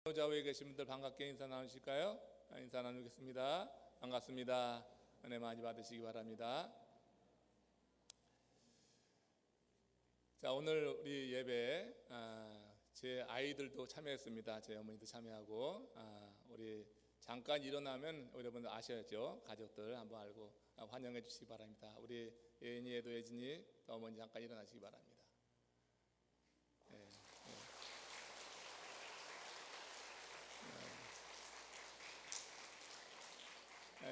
좌우에 계신 분들 반갑게 인사 나누실까요? 인사 나누겠습니다. 반갑습니다. 은혜 많이 받으시기 바랍니다. 자, 오늘 우리 예배 제 아이들도 참여했습니다. 제 어머니도 참여하고 우리 잠깐 일어나면 여러분들 아셔야죠. 가족들 한번 알고 환영해 주시기 바랍니다. 우리 예인이에도 예진이 또 어머니 잠깐 일어나시기 바랍니다. 네.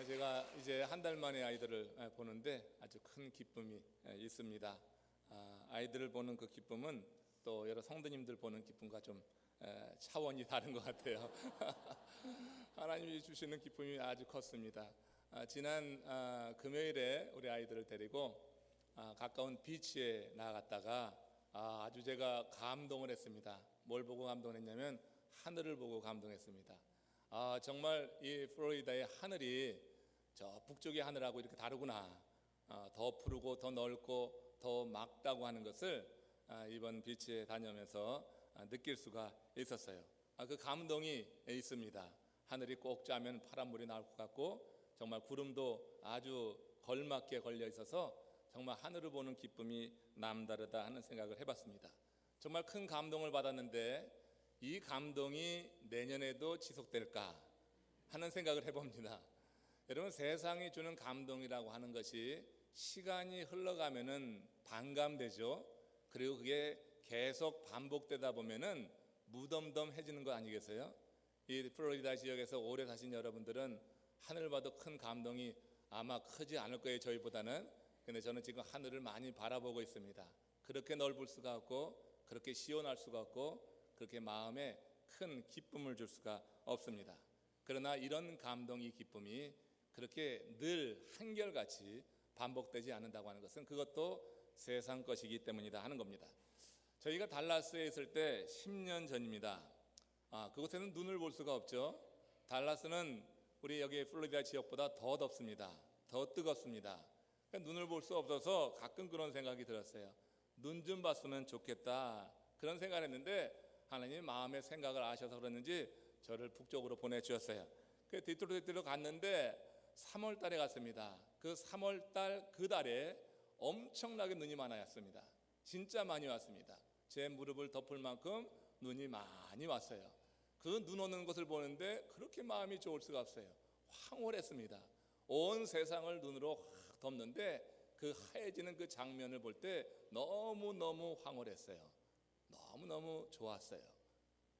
제가 이제 한 달 만에 아이들을 보는데 아주 큰 기쁨이 있습니다. 아이들을 보는 그 기쁨은 또 여러 성도님들 보는 기쁨과 좀 차원이 다른 것 같아요. 하나님이 주시는 기쁨이 아주 컸습니다. 지난 금요일에 우리 아이들을 데리고 가까운 비치에 나갔다가 아주 제가 감동을 했습니다. 뭘 보고 감동했냐면 하늘을 보고 감동했습니다. 정말 이 플로리다의 하늘이 저 북쪽의 하늘하고 이렇게 다르구나. 더 푸르고 더 넓고 더 맑다고 하는 것을 이번 비치에 다녀오면서 느낄 수가 있었어요. 그 감동이 있습니다. 하늘이 꼭 짜면 파란물이 나올 것 같고 정말 구름도 아주 걸맞게 걸려 있어서 정말 하늘을 보는 기쁨이 남다르다 하는 생각을 해봤습니다. 정말 큰 감동을 받았는데 이 감동이 내년에도 지속될까 하는 생각을 해봅니다. 여러분, 세상이 주는 감동이라고 하는 것이 시간이 흘러가면은 반감되죠. 그리고 그게 계속 반복되다 보면은 무덤덤해지는 거 아니겠어요? 이 플로리다 지역에서 오래 사신 여러분들은 하늘 봐도 큰 감동이 아마 크지 않을 거예요, 저희보다는. 근데 저는 지금 하늘을 많이 바라보고 있습니다. 그렇게 넓을 수가 없고 그렇게 시원할 수가 없고 그렇게 마음에 큰 기쁨을 줄 수가 없습니다. 그러나 이런 감동이 기쁨이 그렇게 늘 한결같이 반복되지 않는다고 하는 것은 그것도 세상 것이기 때문이다 하는 겁니다. 저희가 달라스에 있을 때 10년 전입니다. 그곳에는 눈을 볼 수가 없죠. 달라스는 우리 여기 플로리다 지역보다 더 덥습니다. 더 뜨겁습니다. 그러니까 눈을 볼 수 없어서 가끔 그런 생각이 들었어요. 눈 좀 봤으면 좋겠다 그런 생각을 했는데 하나님 마음의 생각을 아셔서 그랬는지 저를 북쪽으로 보내주셨어요. 그 디트로이트로 갔는데 3월 달에 갔습니다. 그 3월 달 그 달에 엄청나게 눈이 많이 왔습니다. 진짜 많이 왔습니다. 제 무릎을 덮을 만큼 눈이 많이 왔어요. 그 눈 오는 것을 보는데 그렇게 마음이 좋을 수가 없어요. 황홀했습니다. 온 세상을 눈으로 확 덮는데 그 하얘지는 그 장면을 볼 때 너무너무 황홀했어요. 너무너무 좋았어요.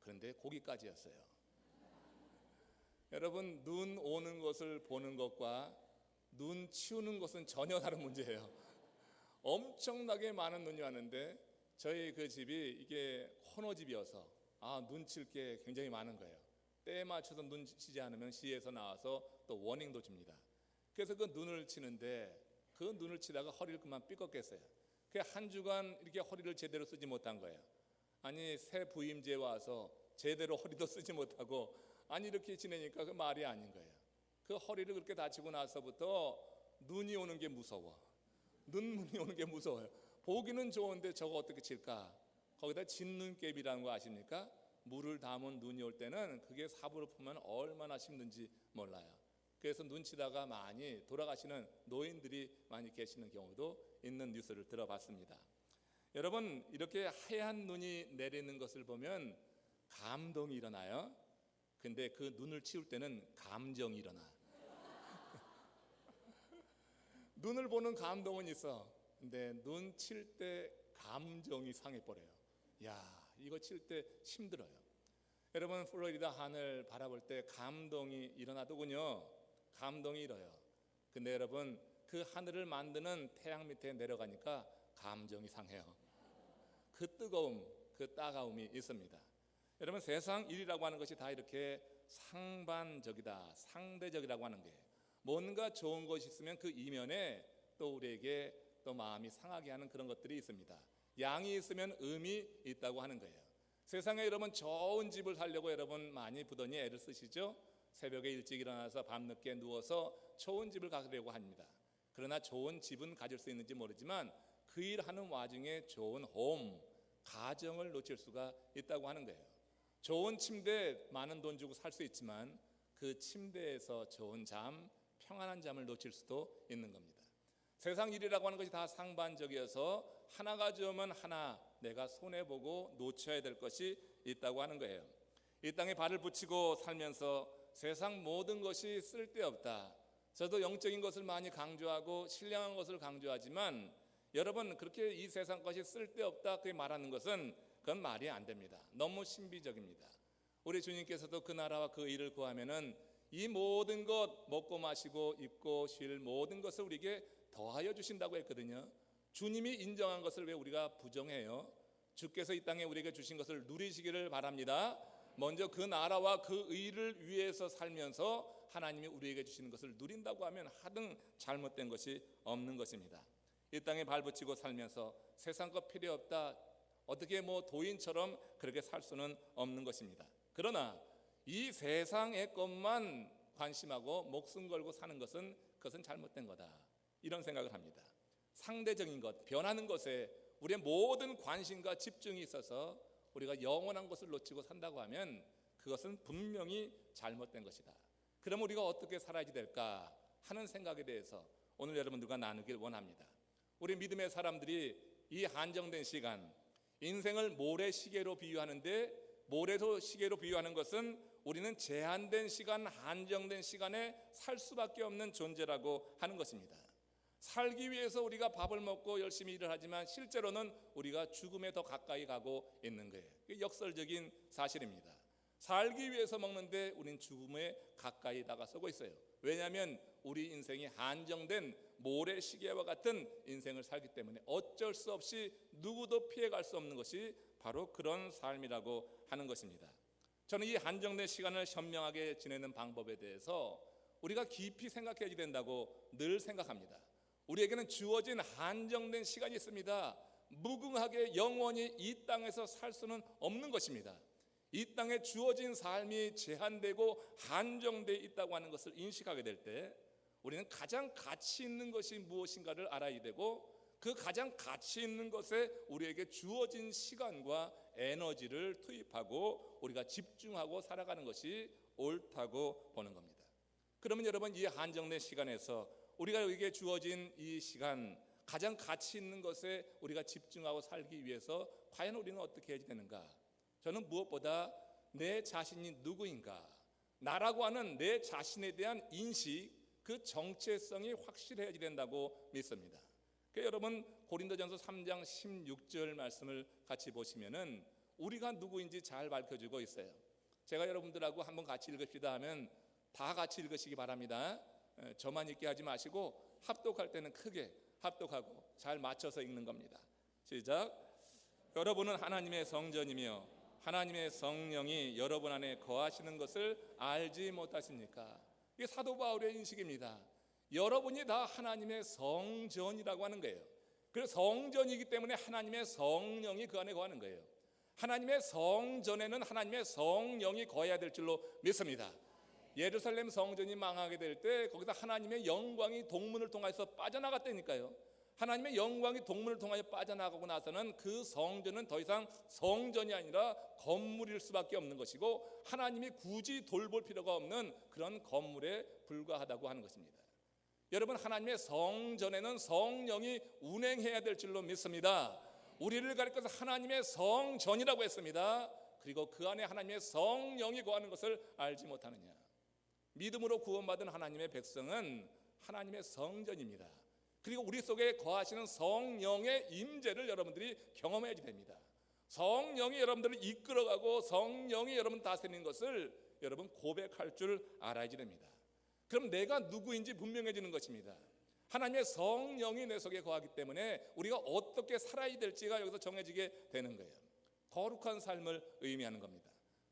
그런데 거기까지였어요. 여러분, 눈 오는 것을 보는 것과 눈 치우는 것은 전혀 다른 문제예요. 엄청나게 많은 눈이 왔는데 저희 그 집이 이게 코너집이어서 눈 칠 게 굉장히 많은 거예요. 때에 맞춰서 눈 치지 않으면 시에서 나와서 또 워닝도 줍니다. 그래서 그 눈을 치는데 그 눈을 치다가 허리를 그만 삐걱겠어요. 그 한 주간 이렇게 허리를 제대로 쓰지 못한 거예요. 아니, 새 부임제에 와서 제대로 허리도 쓰지 못하고 이렇게 지내니까 그 말이 아닌 거예요. 그 허리를 그렇게 다치고 나서부터 눈이 오는 게 무서워. 눈물이 오는 게 무서워요. 보기는 좋은데 저거 어떻게 칠까? 거기다 진눈깨비라는 거 아십니까? 물을 담은 눈이 올 때는 그게 삽으로 풀면 얼마나 힘든지 몰라요. 그래서 눈 치다가 많이 돌아가시는 노인들이 많이 계시는 경우도 있는 뉴스를 들어봤습니다. 여러분, 이렇게 하얀 눈이 내리는 것을 보면 감동이 일어나요. 근데 그 눈을 치울 때는 감정이 일어나. 눈을 보는 감동은 있어. 근데 눈 칠 때 감정이 상해버려요. 이거 칠 때 힘들어요. 여러분, 플로리다 하늘 바라볼 때 감동이 일어나더군요. 감동이 일어요. 근데 여러분, 그 하늘을 만드는 태양 밑에 내려가니까 감정이 상해요. 그 뜨거움, 그 따가움이 있습니다. 여러분, 세상 일이라고 하는 것이 다 이렇게 상반적이다, 상대적이라고 하는 게 뭔가 좋은 것이 있으면 그 이면에 또 우리에게 또 마음이 상하게 하는 그런 것들이 있습니다. 양이 있으면 음이 있다고 하는 거예요. 세상에 여러분 좋은 집을 살려고 여러분 많이 부더니 애를 쓰시죠. 새벽에 일찍 일어나서 밤늦게 누워서 좋은 집을 가려고 합니다. 그러나 좋은 집은 가질 수 있는지 모르지만 그 일하는 와중에 좋은 홈, 가정을 놓칠 수가 있다고 하는 거예요. 좋은 침대 많은 돈 주고 살 수 있지만 그 침대에서 좋은 잠, 평안한 잠을 놓칠 수도 있는 겁니다. 세상 일이라고 하는 것이 다 상반적이어서 하나 가져오면 하나 내가 손해보고 놓쳐야 될 것이 있다고 하는 거예요. 이 땅에 발을 붙이고 살면서 세상 모든 것이 쓸데없다. 저도 영적인 것을 많이 강조하고 신령한 것을 강조하지만 여러분, 그렇게 이 세상 것이 쓸데없다 그렇게 말하는 것은 그건 말이 안 됩니다. 너무 신비적입니다. 우리 주님께서도 그 나라와 그 일을 구하면은 이 모든 것, 먹고 마시고 입고 쉴 모든 것을 우리에게 더하여 주신다고 했거든요. 주님이 인정한 것을 왜 우리가 부정해요? 주께서 이 땅에 우리에게 주신 것을 누리시기를 바랍니다. 먼저 그 나라와 그 의를 위해서 살면서 하나님이 우리에게 주시는 것을 누린다고 하면 하등 잘못된 것이 없는 것입니다. 이 땅에 발붙이고 살면서 세상 것 필요 없다, 어떻게 도인처럼 그렇게 살 수는 없는 것입니다. 그러나 이 세상의 것만 관심하고 목숨 걸고 사는 것은 그것은 잘못된 거다, 이런 생각을 합니다. 상대적인 것, 변하는 것에 우리의 모든 관심과 집중이 있어서 우리가 영원한 것을 놓치고 산다고 하면 그것은 분명히 잘못된 것이다. 그럼 우리가 어떻게 살아야 될까 하는 생각에 대해서 오늘 여러분들과 나누길 원합니다. 우리 믿음의 사람들이 이 한정된 시간, 인생을 모래시계로 비유하는데, 모래시계로 비유하는 것은 우리는 제한된 시간, 한정된 시간에 살 수밖에 없는 존재라고 하는 것입니다. 살기 위해서 우리가 밥을 먹고 열심히 일을 하지만 실제로는 우리가 죽음에 더 가까이 가고 있는 거예요. 역설적인 사실입니다. 살기 위해서 먹는데 우리는 죽음에 가까이 다가서고 있어요. 왜냐하면 우리 인생이 한정된 모래시계와 같은 인생을 살기 때문에 어쩔 수 없이 누구도 피해갈 수 없는 것이 바로 그런 삶이라고 하는 것입니다. 저는 이 한정된 시간을 현명하게 지내는 방법에 대해서 우리가 깊이 생각해야 된다고 늘 생각합니다. 우리에게는 주어진 한정된 시간이 있습니다. 무궁하게 영원히 이 땅에서 살 수는 없는 것입니다. 이 땅에 주어진 삶이 제한되고 한정되어 있다고 하는 것을 인식하게 될 때 우리는 가장 가치 있는 것이 무엇인가를 알아야 되고, 그 가장 가치 있는 것에 우리에게 주어진 시간과 에너지를 투입하고 우리가 집중하고 살아가는 것이 옳다고 보는 겁니다. 그러면 여러분, 이 한정된 시간에서 우리가 여기에 주어진 이 시간, 가장 가치 있는 것에 우리가 집중하고 살기 위해서 과연 우리는 어떻게 해야 되는가? 저는 무엇보다 내 자신이 누구인가, 나라고 하는 내 자신에 대한 인식, 그 정체성이 확실해야 된다고 믿습니다. 여러분, 고린도전서 3장 16절 말씀을 같이 보시면은 우리가 누구인지 잘 밝혀주고 있어요. 제가 여러분들하고 한번 같이 읽읍시다 하면 다 같이 읽으시기 바랍니다. 저만 읽게 하지 마시고 합독할 때는 크게 합독하고 잘 맞춰서 읽는 겁니다. 시작. 여러분은 하나님의 성전이며 하나님의 성령이 여러분 안에 거하시는 것을 알지 못하십니까? 이게 사도 바울의 인식입니다. 여러분이 다 하나님의 성전이라고 하는 거예요. 그래서 성전이기 때문에 하나님의 성령이 그 안에 거하는 거예요. 하나님의 성전에는 하나님의 성령이 거해야 될 줄로 믿습니다. 예루살렘 성전이 망하게 될 때 거기서 하나님의 영광이 동문을 통해서 빠져나갔다니까요. 하나님의 영광이 동문을 통하여 빠져나가고 나서는 그 성전은 더 이상 성전이 아니라 건물일 수밖에 없는 것이고, 하나님이 굳이 돌볼 필요가 없는 그런 건물에 불과하다고 하는 것입니다. 여러분, 하나님의 성전에는 성령이 운행해야 될 줄로 믿습니다. 우리를 가리켜서 하나님의 성전이라고 했습니다. 그리고 그 안에 하나님의 성령이 거하는 것을 알지 못하느냐? 믿음으로 구원받은 하나님의 백성은 하나님의 성전입니다. 그리고 우리 속에 거하시는 성령의 임재를 여러분들이 경험해야 됩니다. 성령이 여러분들을 이끌어가고 성령이 여러분 다스리는 것을 여러분 고백할 줄 알아야 됩니다. 그럼 내가 누구인지 분명해지는 것입니다. 하나님의 성령이 내 속에 거하기 때문에 우리가 어떻게 살아야 될지가 여기서 정해지게 되는 거예요. 거룩한 삶을 의미하는 겁니다.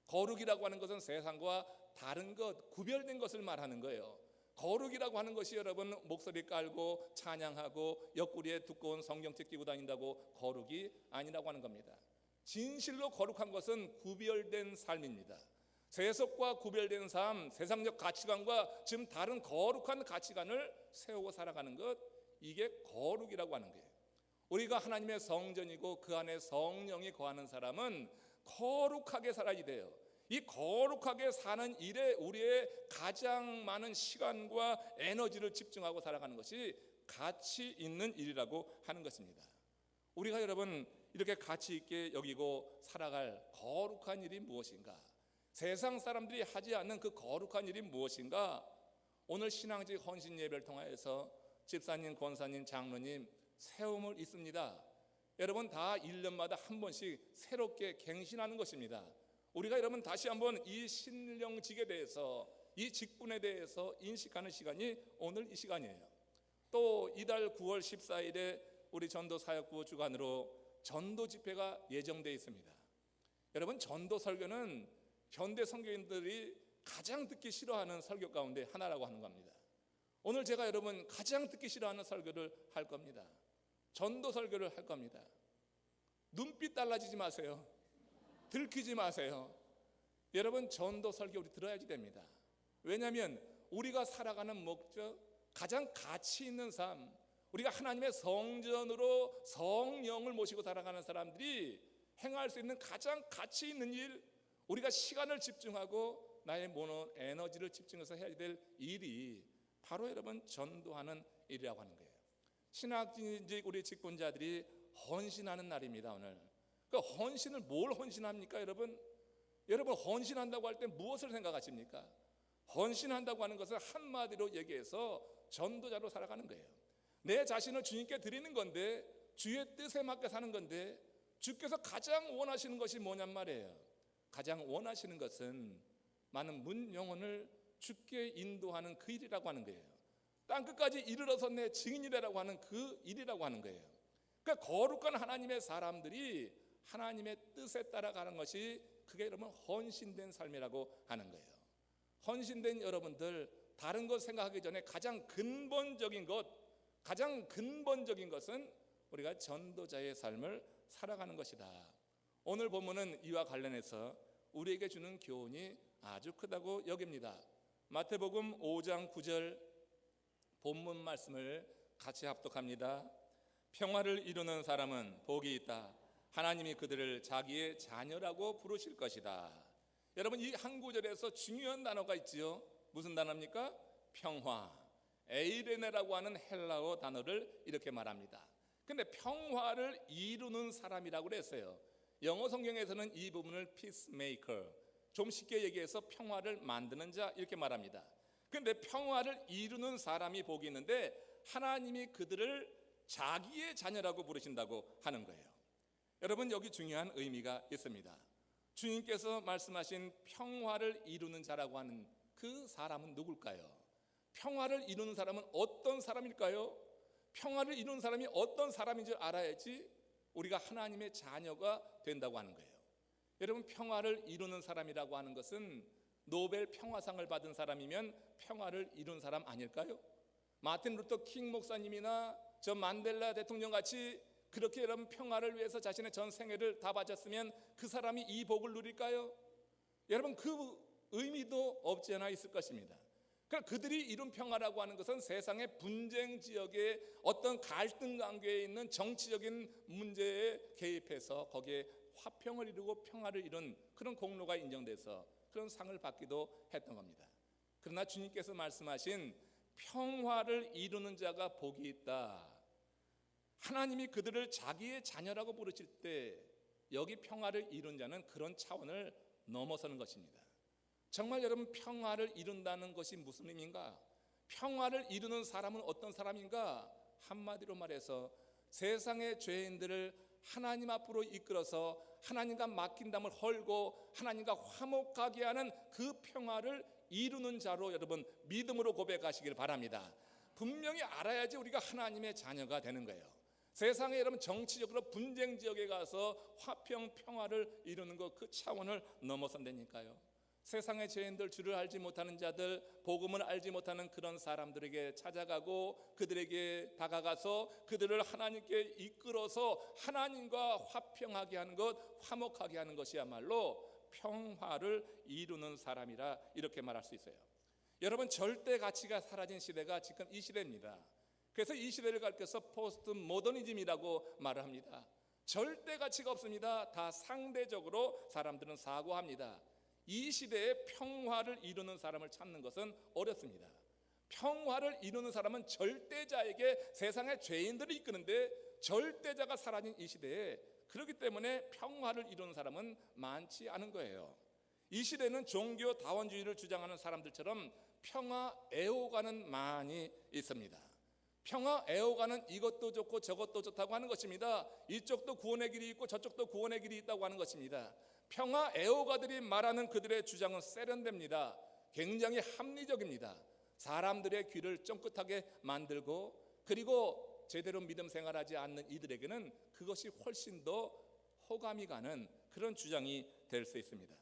거룩이라고 하는 것은 세상과 다른 것, 구별된 것을 말하는 거예요. 거룩이라고 하는 것이 여러분 목소리 깔고 찬양하고 옆구리에 두꺼운 성경책 끼고 다닌다고 거룩이 아니라고 하는 겁니다. 진실로 거룩한 것은 구별된 삶입니다. 세속과 구별된 삶, 세상적 가치관과 지금 다른 거룩한 가치관을 세우고 살아가는 것, 이게 거룩이라고 하는 거예요. 우리가 하나님의 성전이고 그 안에 성령이 거하는 사람은 거룩하게 살아야 돼요. 이 거룩하게 사는 일에 우리의 가장 많은 시간과 에너지를 집중하고 살아가는 것이 가치 있는 일이라고 하는 것입니다. 우리가 여러분 이렇게 가치 있게 여기고 살아갈 거룩한 일이 무엇인가? 세상 사람들이 하지 않는 그 거룩한 일이 무엇인가? 오늘 신앙직 헌신 예배를 통하여서 집사님, 권사님, 장로님 세움을 있습니다. 여러분 다 1년마다 한 번씩 새롭게 갱신하는 것입니다. 우리가 여러분 다시 한번 이 신령직에 대해서, 이 직분에 대해서 인식하는 시간이 오늘 이 시간이에요. 또 이달 9월 14일에 우리 전도사역부 주관으로 전도 집회가 예정되어 있습니다. 여러분 전도 설교는 현대 선교인들이 가장 듣기 싫어하는 설교 가운데 하나라고 하는 겁니다. 오늘 제가 여러분 가장 듣기 싫어하는 설교를 할 겁니다. 전도 설교를 할 겁니다. 눈빛 달라지지 마세요. 들키지 마세요. 여러분 전도 설교 우리 들어야지 됩니다. 왜냐하면 우리가 살아가는 목적, 가장 가치 있는 삶, 우리가 하나님의 성전으로 성령을 모시고 살아가는 사람들이 행할 수 있는 가장 가치 있는 일, 우리가 시간을 집중하고 나의 모든 에너지를 집중해서 해야 될 일이 바로 여러분 전도하는 일이라고 하는 거예요. 신학직 우리 직분자들이 헌신하는 날입니다. 오늘 그 헌신을 뭘 헌신합니까? 여러분 헌신한다고 할 때 무엇을 생각하십니까? 헌신한다고 하는 것은 한마디로 얘기해서 전도자로 살아가는 거예요. 내 자신을 주님께 드리는 건데, 주의 뜻에 맞게 사는 건데, 주께서 가장 원하시는 것이 뭐냔 말이에요. 가장 원하시는 것은 많은 문 영혼을 주께 인도하는 그 일이라고 하는 거예요. 땅끝까지 이르러서 내 증인이라고 하는 그 일이라고 하는 거예요. 그러니까 거룩한 하나님의 사람들이 하나님의 뜻에 따라가는 것이, 그게 여러분 헌신된 삶이라고 하는 거예요. 헌신된 여러분들, 다른 것 생각하기 전에 가장 근본적인 것은 우리가 전도자의 삶을 살아가는 것이다. 오늘 본문은 이와 관련해서 우리에게 주는 교훈이 아주 크다고 여깁니다. 마태복음 5장 9절 본문 말씀을 같이 합독합니다. 평화를 이루는 사람은 복이 있다. 하나님이 그들을 자기의 자녀라고 부르실 것이다. 여러분 이 한 구절에서 중요한 단어가 있지요. 무슨 단어입니까? 평화. 에이레네라고 하는 헬라어 단어를 이렇게 말합니다. 근데 평화를 이루는 사람이라고 그랬어요. 영어 성경에서는 이 부분을 peacemaker, 좀 쉽게 얘기해서 평화를 만드는 자 이렇게 말합니다. 근데 평화를 이루는 사람이 복이 있는데 하나님이 그들을 자기의 자녀라고 부르신다고 하는 거예요. 여러분 여기 중요한 의미가 있습니다. 주님께서 말씀하신 평화를 이루는 자라고 하는 그 사람은 누굴까요? 평화를 이루는 사람은 어떤 사람일까요? 평화를 이루는 사람이 어떤 사람인 줄 알아야지 우리가 하나님의 자녀가 된다고 하는 거예요. 여러분 평화를 이루는 사람이라고 하는 것은 노벨 평화상을 받은 사람이면 평화를 이룬 사람 아닐까요? 마틴 루터 킹 목사님이나 저 만델라 대통령 같이 그렇게 여러분 평화를 위해서 자신의 전 생애를 다 바쳤으면 그 사람이 이 복을 누릴까요? 여러분 그 의미도 없지 않아 있을 것입니다. 그러니까 그들이 이룬 평화라고 하는 것은 세상의 분쟁 지역에 어떤 갈등 관계에 있는 정치적인 문제에 개입해서 거기에 화평을 이루고 평화를 이룬 그런 공로가 인정돼서 그런 상을 받기도 했던 겁니다. 그러나 주님께서 말씀하신 평화를 이루는 자가 복이 있다. 하나님이 그들을 자기의 자녀라고 부르실 때 여기 평화를 이룬 자는 그런 차원을 넘어서는 것입니다. 정말 여러분 평화를 이룬다는 것이 무슨 의미인가? 평화를 이루는 사람은 어떤 사람인가? 한마디로 말해서 세상의 죄인들을 하나님 앞으로 이끌어서 하나님과 맡긴 담을 헐고 하나님과 화목하게 하는 그 평화를 이루는 자로 여러분 믿음으로 고백하시길 바랍니다. 분명히 알아야지 우리가 하나님의 자녀가 되는 거예요. 세상에 여러분 정치적으로 분쟁 지역에 가서 화평 평화를 이루는 것 그 차원을 넘어선다니까요. 세상의 죄인들, 주를 알지 못하는 자들, 복음을 알지 못하는 그런 사람들에게 찾아가고 그들에게 다가가서 그들을 하나님께 이끌어서 하나님과 화평하게 하는 것, 화목하게 하는 것이야말로 평화를 이루는 사람이라 이렇게 말할 수 있어요. 여러분 절대 가치가 사라진 시대가 지금 이 시대입니다. 그래서 이 시대를 가리켜서 포스트 모더니즘이라고 말을 합니다. 절대 가치가 없습니다. 다 상대적으로 사람들은 사고합니다. 이 시대에 평화를 이루는 사람을 찾는 것은 어렵습니다. 평화를 이루는 사람은 절대자에게 세상의 죄인들을 이끄는데 절대자가 사라진 이 시대에, 그렇기 때문에 평화를 이루는 사람은 많지 않은 거예요. 이 시대는 종교 다원주의를 주장하는 사람들처럼 평화 애호가는 많이 있습니다. 평화 애호가는 이것도 좋고 저것도 좋다고 하는 것입니다. 이쪽도 구원의 길이 있고 저쪽도 구원의 길이 있다고 하는 것입니다. 평화 애호가들이 말하는 그들의 주장은 세련됩니다. 굉장히 합리적입니다. 사람들의 귀를 쫑긋하게 만들고, 그리고 제대로 믿음 생활하지 않는 이들에게는 그것이 훨씬 더 호감이 가는 그런 주장이 될 수 있습니다.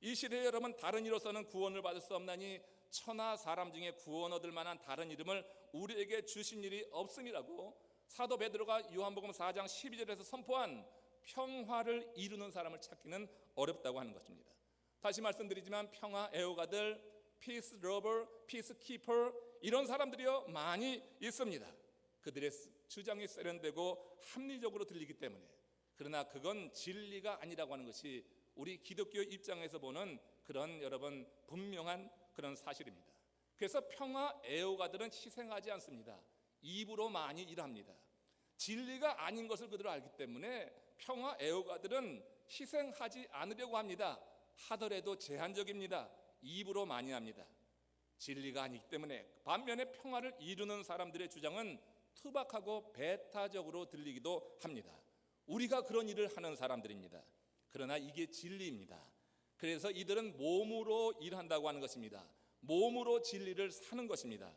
이 시대에 여러분, 다른 이로서는 구원을 받을 수 없나니 천하 사람 중에 구원 얻을 만한 다른 이름을 우리에게 주신 일이 없음이라고 사도 베드로가 요한복음 4장 12절에서 선포한 평화를 이루는 사람을 찾기는 어렵다고 하는 것입니다. 다시 말씀드리지만 평화 애호가들, peace lover, peace keeper, 이런 사람들이요 많이 있습니다. 그들의 주장이 세련되고 합리적으로 들리기 때문에. 그러나 그건 진리가 아니라고 하는 것이 우리 기독교 입장에서 보는 그런 여러분 분명한 그런 사실입니다. 그래서 평화 애호가들은 희생하지 않습니다. 입으로 많이 일합니다. 진리가 아닌 것을 그들은 알기 때문에 평화 애호가들은 희생하지 않으려고 합니다. 하더라도 제한적입니다. 입으로 많이 합니다. 진리가 아니기 때문에. 반면에 평화를 이루는 사람들의 주장은 투박하고 배타적으로 들리기도 합니다. 우리가 그런 일을 하는 사람들입니다. 그러나 이게 진리입니다. 그래서 이들은 몸으로 일한다고 하는 것입니다. 몸으로 진리를 사는 것입니다.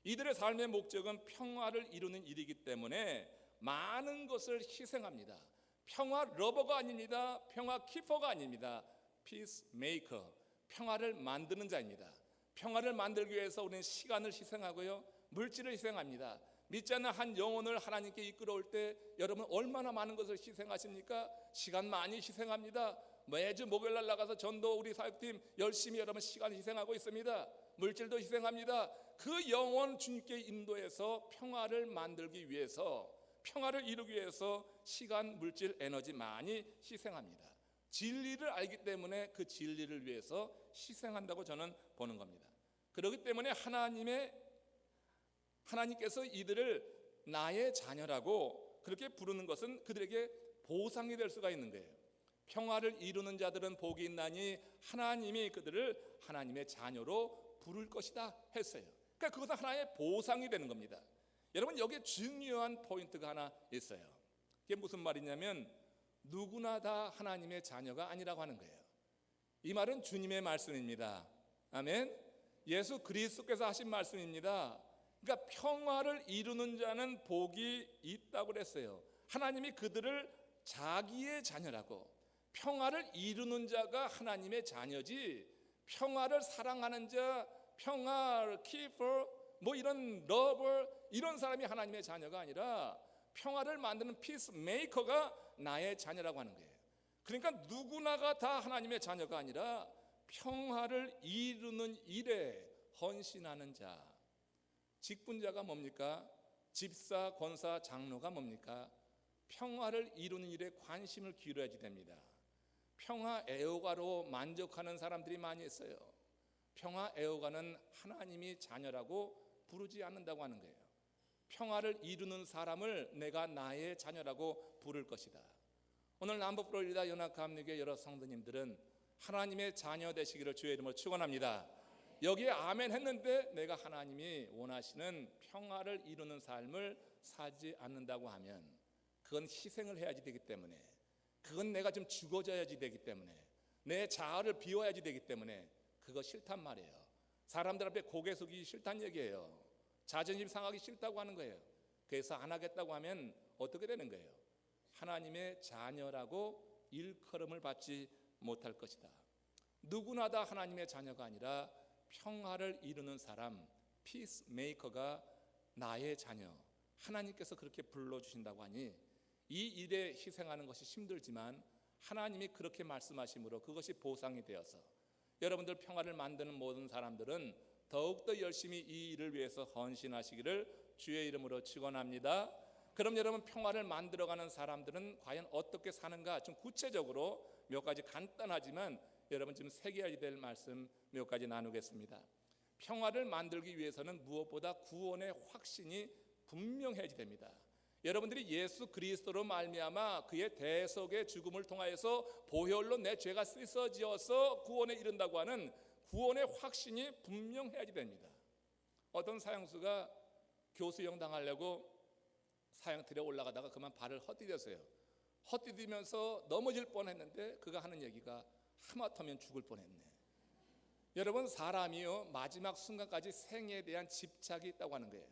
이들의 삶의 목적은 평화를 이루는 일이기 때문에 많은 것을 희생합니다. 평화 러버가 아닙니다. 평화 키퍼가 아닙니다. 피스 메이커, 평화를 만드는 자입니다. 평화를 만들기 위해서 우리는 시간을 희생하고요, 물질을 희생합니다. 믿지 않는 한 영혼을 하나님께 이끌어올 때 여러분 얼마나 많은 것을 희생하십니까? 시간 많이 희생합니다. 매주 목요일날 나가서 전도 우리 사역팀 열심히 여러분 시간 희생하고 있습니다. 물질도 희생합니다. 그 영혼 주님께 인도해서 평화를 만들기 위해서, 평화를 이루기 위해서 시간, 물질, 에너지 많이 희생합니다. 진리를 알기 때문에 그 진리를 위해서 희생한다고 저는 보는 겁니다. 그렇기 때문에 하나님께서 이들을 나의 자녀라고 그렇게 부르는 것은 그들에게 보상이 될 수가 있는 거예요. 평화를 이루는 자들은 복이 있나니 하나님이 그들을 하나님의 자녀로 부를 것이다 했어요. 그러니까 그것은 하나의 보상이 되는 겁니다. 여러분, 여기에 중요한 포인트가 하나 있어요. 그게 무슨 말이냐면 누구나 다 하나님의 자녀가 아니라고 하는 거예요. 이 말은 주님의 말씀입니다. 아멘. 예수 그리스도께서 하신 말씀입니다. 그러니까 평화를 이루는 자는 복이 있다고 그랬어요. 하나님이 그들을 자기의 자녀라고. 평화를 이루는 자가 하나님의 자녀지, 평화를 사랑하는 자, 평화를 keeper, 뭐 이런 lover, 이런 사람이 하나님의 자녀가 아니라 평화를 만드는 peacemaker가 나의 자녀라고 하는 거예요. 그러니까 누구나가 다 하나님의 자녀가 아니라 평화를 이루는 일에 헌신하는 자. 직분자가 뭡니까? 집사, 권사, 장로가 뭡니까? 평화를 이루는 일에 관심을 기울여야지 됩니다. 평화 애호가로 만족하는 사람들이 많이 있어요. 평화 애호가는 하나님이 자녀라고 부르지 않는다고 하는 거예요. 평화를 이루는 사람을 내가 나의 자녀라고 부를 것이다. 오늘 남부플로리다 연합감리교회 여러 성도님들은 하나님의 자녀 되시기를 주의 이름으로 축원합니다. 여기에 아멘 했는데 내가 하나님이 원하시는 평화를 이루는 삶을 살지 않는다고 하면 그건 희생을 해야지 되기 때문에, 그건 내가 좀 죽어져야지 되기 때문에, 내 자아를 비워야지 되기 때문에 그거 싫단 말이에요. 사람들 앞에 고개 숙이기 싫단 얘기예요. 자존심 상하기 싫다고 하는 거예요. 그래서 안 하겠다고 하면 어떻게 되는 거예요? 하나님의 자녀라고 일컬음을 받지 못할 것이다. 누구나 다 하나님의 자녀가 아니라 평화를 이루는 사람, 피스메이커가 나의 자녀, 하나님께서 그렇게 불러주신다고 하니 이 일에 희생하는 것이 힘들지만 하나님이 그렇게 말씀하심으로 그것이 보상이 되어서 여러분들 평화를 만드는 모든 사람들은 더욱더 열심히 이 일을 위해서 헌신하시기를 주의 이름으로 축원합니다. 그럼 여러분, 평화를 만들어가는 사람들은 과연 어떻게 사는가, 좀 구체적으로 몇 가지 간단하지만 여러분 지금 새겨야 될 말씀 몇 가지 나누겠습니다. 평화를 만들기 위해서는 무엇보다 구원의 확신이 분명해야지 됩니다. 여러분들이 예수 그리스도로 말미암아 그의 대속의 죽음을 통하여서 보혈로 내 죄가 씻어지어서 구원에 이른다고 하는 구원의 확신이 분명해야지 됩니다. 어떤 사형수가 교수형 당하려고 사형틀에 올라가다가 그만 발을 헛디뎠어요. 헛디디면서 넘어질 뻔했는데 그가 하는 얘기가 하마터면 죽을 뻔했네. 여러분, 사람이요 마지막 순간까지 생에 대한 집착이 있다고 하는 거예요.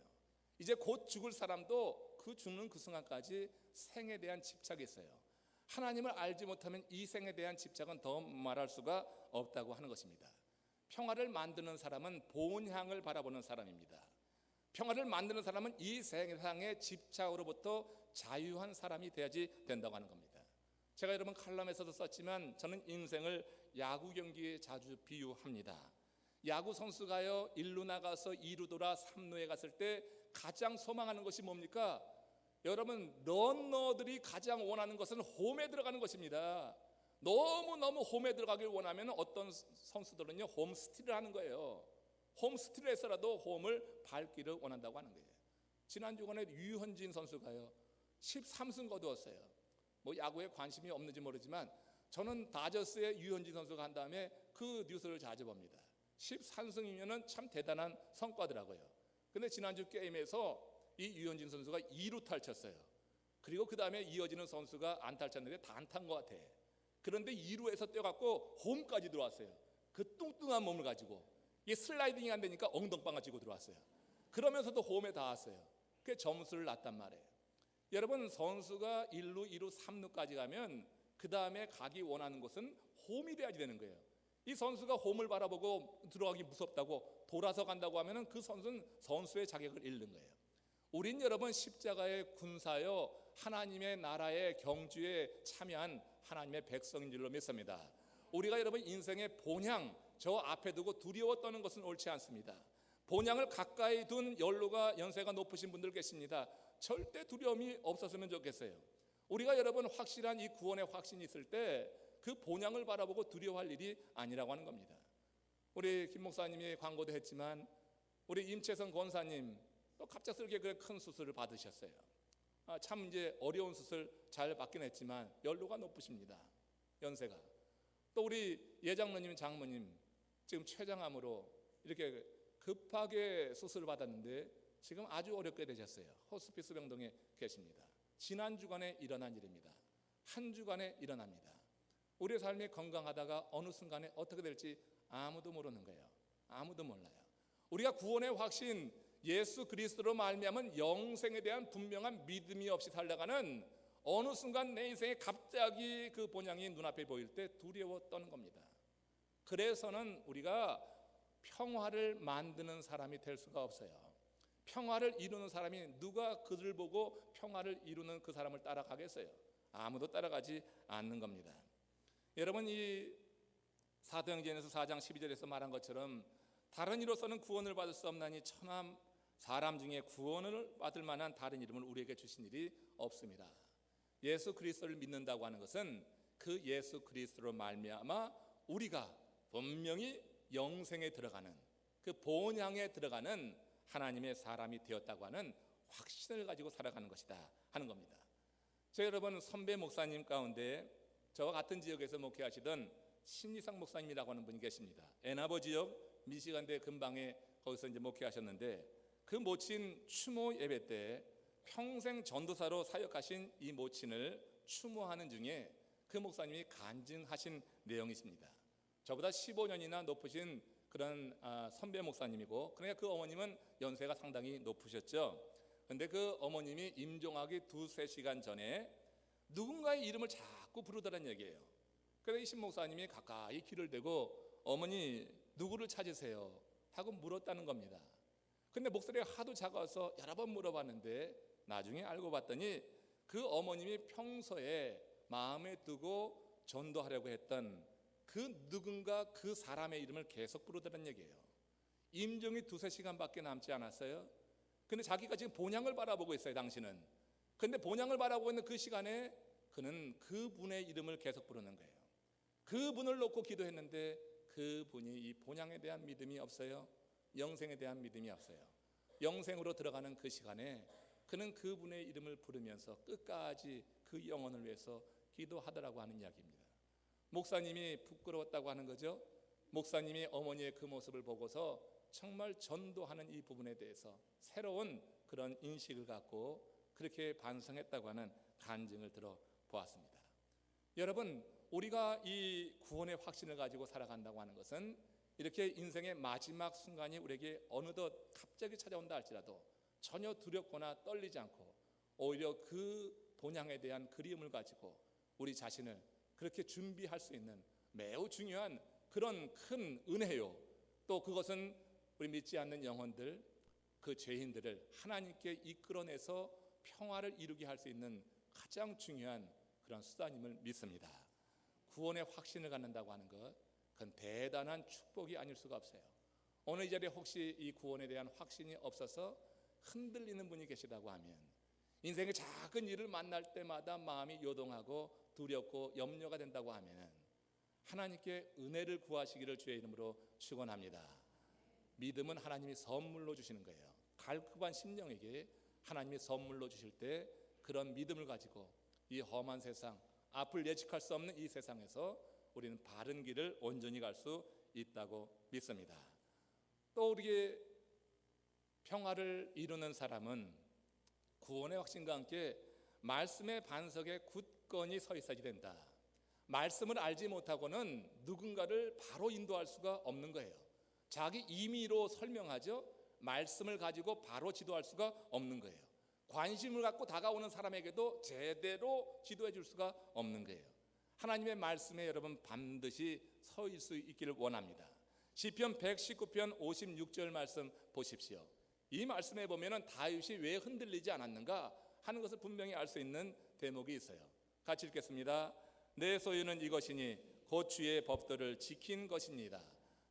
이제 곧 죽을 사람도 그 죽는 그 순간까지 생에 대한 집착이 있어요. 하나님을 알지 못하면 이 생에 대한 집착은 더 말할 수가 없다고 하는 것입니다. 평화를 만드는 사람은 본향을 바라보는 사람입니다. 평화를 만드는 사람은 이 세상의 집착으로부터 자유한 사람이 돼야지 된다고 하는 겁니다. 제가 여러분 칼럼에서도 썼지만 저는 인생을 야구 경기에 자주 비유합니다. 야구 선수가요 1루 나가서 2루 돌아 3루에 갔을 때 가장 소망하는 것이 뭡니까? 여러분, 런너들이 가장 원하는 것은 홈에 들어가는 것입니다. 너무너무 홈에 들어가길 원하면 어떤 선수들은요 홈스틸을 하는 거예요. 홈스틸을 해서라도 홈을 밟기를 원한다고 하는 거예요. 지난 주간에 유현진 선수가요 13승 거두었어요. 뭐 야구에 관심이 없는지 모르지만 저는 다저스의 유현진 선수가 한 다음에 그 뉴스를 자주 봅니다. 13승이면 참 대단한 성과더라고요. 근데 지난주 게임에서 이 유현진 선수가 2루타를 쳤어요. 그리고 그 다음에 이어지는 선수가 안타를 쳤는데 다 안타인 것 같아. 그런데 2루에서 뛰어갖고 홈까지 들어왔어요. 그 뚱뚱한 몸을 가지고 이게 슬라이딩이 안 되니까 엉덩방아 쥐고 들어왔어요. 그러면서도 홈에 닿았어요. 그게 점수를 놨단 말이에요. 여러분, 선수가 1루, 2루, 3루까지 가면 그 다음에 가기 원하는 곳은 홈이 돼야지 되는 거예요. 이 선수가 홈을 바라보고 들어가기 무섭다고 돌아서 간다고 하면 그 선수는 선수의 자격을 잃는 거예요. 우린 여러분 십자가의 군사여 하나님의 나라의 경주에 참여한 하나님의 백성인 줄로 믿습니다. 우리가 여러분 인생의 본향 저 앞에 두고 두려워 떠는 것은 옳지 않습니다. 본향을 가까이 둔 연세가 높으신 분들 계십니다. 절대 두려움이 없었으면 좋겠어요. 우리가 여러분 확실한 이 구원의 확신이 있을 때 그 본향을 바라보고 두려워할 일이 아니라고 하는 겁니다. 우리 김 목사님이 광고도 했지만 우리 임채선 권사님 또 갑작스럽게 큰 수술을 받으셨어요. 참 이제 어려운 수술 잘 받긴 했지만 연로가 높으십니다. 연세가. 또 우리 예장로님, 장모님 지금 췌장암으로 이렇게 급하게 수술을 받았는데 지금 아주 어렵게 되셨어요. 호스피스 병동에 계십니다. 지난 주간에 일어난 일입니다. 한 주간에 일어납니다. 우리의 삶이 건강하다가 어느 순간에 어떻게 될지 아무도 모르는 거예요. 아무도 몰라요. 우리가 구원의 확신 예수 그리스도로 말미암은 영생에 대한 분명한 믿음이 없이 살다가는 어느 순간 내 인생에 갑자기 그 본향이 눈앞에 보일 때 두려워 떠는 겁니다. 그래서는 우리가 평화를 만드는 사람이 될 수가 없어요. 평화를 이루는 사람이 누가 그를 보고 평화를 이루는 그 사람을 따라가겠어요? 아무도 따라가지 않는 겁니다. 여러분, 이 사도행전에서 4장 12절에서 말한 것처럼 다른 이로서는 구원을 받을 수 없나니 천하 사람 중에 구원을 받을 만한 다른 이름을 우리에게 주신 일이 없습니다. 예수 그리스도를 믿는다고 하는 것은 그 예수 그리스도로 말미암아 우리가 분명히 영생에 들어가는 그 본향에 들어가는 하나님의 사람이 되었다고 하는 확신을 가지고 살아가는 것이다 하는 겁니다. 저 여러분 선배 목사님 가운데 저와 같은 지역에서 목회하시던 신이상 목사님이라고 하는 분이 계십니다. 애나버 지역 미시간대 근방에 거기서 이제 목회하셨는데 그 모친 추모 예배 때 평생 전도사로 사역하신 이 모친을 추모하는 중에 그 목사님이 간증하신 내용이 있습니다. 저보다 15년이나 높으신 그런 선배 목사님이고, 그러니까 그 어머님은 연세가 상당히 높으셨죠. 그런데 그 어머님이 임종하기 2-3시간 전에 누군가의 이름을 자꾸 부르더란 얘기예요. 그래서 이 신 목사님이 가까이 귀를 대고 어머니 누구를 찾으세요? 하고 물었다는 겁니다. 근데 목소리가 하도 작아서 여러 번 물어봤는데 나중에 알고 봤더니 그 어머님이 평소에 마음에 두고 전도하려고 했던 그 누군가 그 사람의 이름을 계속 부르더란 얘기예요. 임종이 2-3시간밖에 남지 않았어요. 근데 자기가 지금 본향을 바라보고 있어요, 당신은. 근데 본향을 바라보고 있는 그 시간에 그는 그분의 이름을 계속 부르는 거예요. 그분을 놓고 기도했는데 그분이 이 본향에 대한 믿음이 없어요. 영생에 대한 믿음이 없어요. 영생으로 들어가는 그 시간에 그는 그분의 이름을 부르면서 끝까지 그 영혼을 위해서 기도하더라고 하는 이야기입니다. 목사님이 부끄러웠다고 하는 거죠. 목사님이 어머니의 그 모습을 보고서 정말 전도하는 이 부분에 대해서 새로운 그런 인식을 갖고 그렇게 반성했다고 하는 간증을 들어보았습니다. 여러분, 우리가 이 구원의 확신을 가지고 살아간다고 하는 것은 이렇게 인생의 마지막 순간이 우리에게 어느덧 갑자기 찾아온다 할지라도 전혀 두렵거나 떨리지 않고 오히려 그 본향에 대한 그리움을 가지고 우리 자신을 그렇게 준비할 수 있는 매우 중요한 그런 큰 은혜요. 또 그것은 우리 믿지 않는 영혼들, 그 죄인들을 하나님께 이끌어내서 평화를 이루게 할 수 있는 가장 중요한 그런 수단임을 믿습니다. 구원의 확신을 갖는다고 하는 것, 그건 대단한 축복이 아닐 수가 없어요. 오늘 이 자리에 혹시 이 구원에 대한 확신이 없어서 흔들리는 분이 계시다고 하면, 인생의 작은 일을 만날 때마다 마음이 요동하고 두렵고 염려가 된다고 하면 하나님께 은혜를 구하시기를 주의 이름으로 축원합니다. 믿음은 하나님이 선물로 주시는 거예요. 갈급한 심령에게 하나님이 선물로 주실 때 그런 믿음을 가지고 이 험한 세상, 앞을 예측할 수 없는 이 세상에서 우리는 바른 길을 온전히 갈 수 있다고 믿습니다. 또 우리의 평화를 이루는 사람은 구원의 확신과 함께 말씀의 반석에 굳건히 서 있어야 된다. 말씀을 알지 못하고는 누군가를 바로 인도할 수가 없는 거예요. 자기 임의로 설명하죠. 말씀을 가지고 바로 지도할 수가 없는 거예요. 관심을 갖고 다가오는 사람에게도 제대로 지도해 줄 수가 없는 거예요. 하나님의 말씀에 여러분 반드시 서 수 있기를 원합니다. 시편 119편 56절 말씀 보십시오. 이 말씀에 보면은 다윗이 왜 흔들리지 않았는가 하는 것을 분명히 알 수 있는 대목이 있어요. 같이 읽겠습니다. 내 소유는 이것이니 곧 주의 법도를 지킨 것입니다.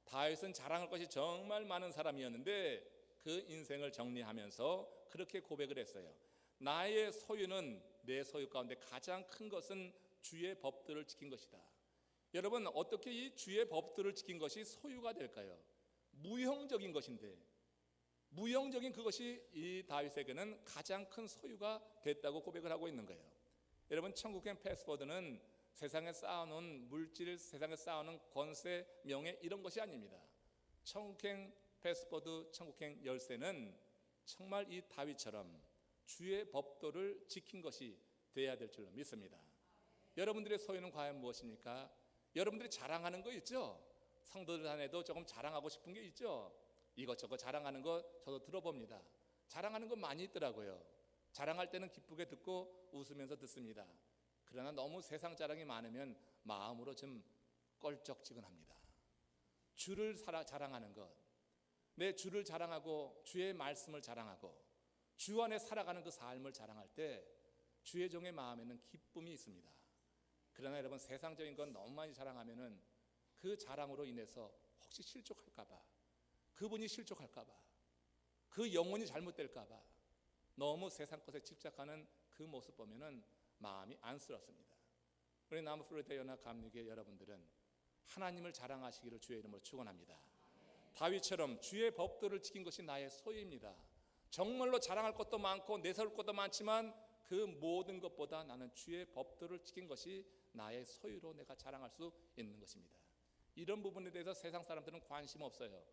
다윗은 자랑할 것이 정말 많은 사람이었는데 그 인생을 정리하면서 그렇게 고백을 했어요. 나의 소유는, 내 소유 가운데 가장 큰 것은 주의 법도를 지킨 것이다. 여러분, 어떻게 이 주의 법도를 지킨 것이 소유가 될까요? 무형적인 것인데, 무형적인 그것이 이 다윗에게는 가장 큰 소유가 됐다고 고백을 하고 있는 거예요. 여러분, 천국행 패스포드는 세상에 쌓아놓은 물질, 세상에 쌓아놓은 권세, 명예 이런 것이 아닙니다. 천국행 패스포드, 천국행 열쇠는 정말 이 다윗처럼 주의 법도를 지킨 것이 되어야 될 줄로 믿습니다. 여러분들의 소유는 과연 무엇입니까? 여러분들이 자랑하는 거 있죠? 성도들 안에도 조금 자랑하고 싶은 게 있죠? 이것저것 자랑하는 거 저도 들어봅니다. 자랑하는 거 많이 있더라고요. 자랑할 때는 기쁘게 듣고 웃으면서 듣습니다. 그러나 너무 세상 자랑이 많으면 마음으로 좀 껄쩍지근합니다. 주를 자랑하는 것, 내 주를 자랑하고 주의 말씀을 자랑하고 주 안에 살아가는 그 삶을 자랑할 때 주의 종의 마음에는 기쁨이 있습니다. 그러나 여러분, 세상적인 건 너무 많이 자랑하면은 그 자랑으로 인해서 혹시 실족할까봐, 그분이 실족할까봐, 그 영혼이 잘못될까봐 너무 세상 것에 집착하는 그 모습 보면은 마음이 안쓰럽습니다. 우리 남부플로리다 연합 감리교 여러분들은 하나님을 자랑하시기를 주의 이름으로 축원합니다. 다윗처럼 주의 법도를 지킨 것이 나의 소유입니다. 정말로 자랑할 것도 많고 내세울 것도 많지만 그 모든 것보다 나는 주의 법도를 지킨 것이 나의 소유로 내가 자랑할 수 있는 것입니다. 이런 부분에 대해서 세상 사람들은 관심 없어요.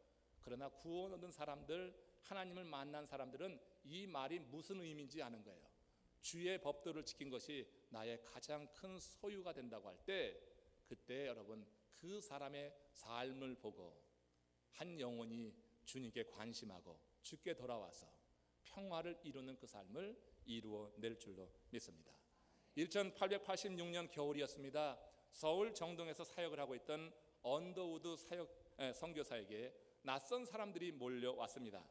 그러나 구원 얻은 사람들, 하나님을 만난 사람들은 이 말이 무슨 의미인지 아는 거예요. 주의 법도를 지킨 것이 나의 가장 큰 소유가 된다고 할 때, 그때 여러분 그 사람의 삶을 보고 한 영혼이 주님께 관심하고 주께 돌아와서 평화를 이루는 그 삶을 이루어낼 줄로 믿습니다. 1886년 겨울이었습니다. 서울 정동에서 사역을 하고 있던 언더우드 선교사에게 낯선 사람들이 몰려왔습니다.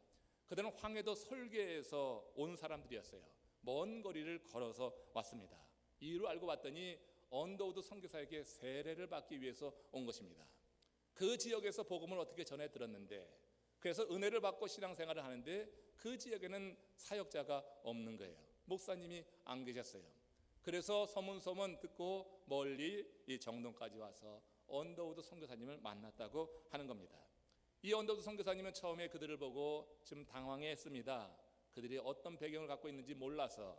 그들은 황해도 설계에서 온 사람들이었어요. 먼 거리를 걸어서 왔습니다. 이유를 알고 봤더니 언더우드 선교사에게 세례를 받기 위해서 온 것입니다. 그 지역에서 복음을 어떻게 전해 들었는데, 그래서 은혜를 받고 신앙생활을 하는데 그 지역에는 사역자가 없는 거예요. 목사님이 안 계셨어요. 그래서 소문소문 듣고 멀리 이 정동까지 와서 언더우드 선교사님을 만났다고 하는 겁니다. 이 언더우드 선교사님은 처음에 그들을 보고 좀 당황해했습니다. 그들이 어떤 배경을 갖고 있는지 몰라서.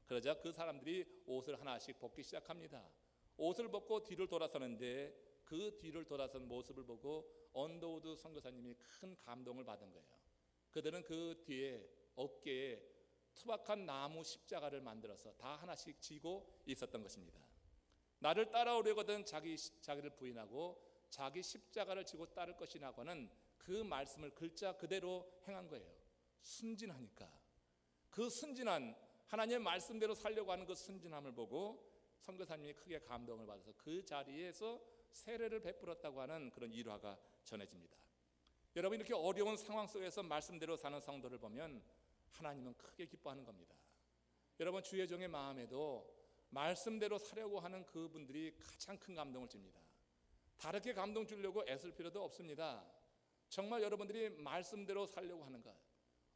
그러자 그 사람들이 옷을 하나씩 벗기 시작합니다. 옷을 벗고 뒤를 돌아서는데 그 뒤를 돌아선 모습을 보고 언더우드 선교사님이 큰 감동을 받은 거예요. 그들은 그 뒤에 어깨에 투박한 나무 십자가를 만들어서 다 하나씩 지고 있었던 것입니다. 나를 따라오려거든 자기를 부인하고 자기 십자가를 지고 따를 것이라고 하는 그 말씀을 글자 그대로 행한 거예요. 순진하니까. 그 순진한 하나님의 말씀대로 살려고 하는 그 순진함을 보고 선교사님이 크게 감동을 받아서 그 자리에서 세례를 베풀었다고 하는 그런 일화가 전해집니다. 여러분, 이렇게 어려운 상황 속에서 말씀대로 사는 성도를 보면 하나님은 크게 기뻐하는 겁니다. 여러분, 주의 종의 마음에도 말씀대로 살려고 하는 그분들이 가장 큰 감동을 줍니다. 다르게 감동 주려고 애쓸 필요도 없습니다. 정말 여러분들이 말씀대로 살려고 하는 것,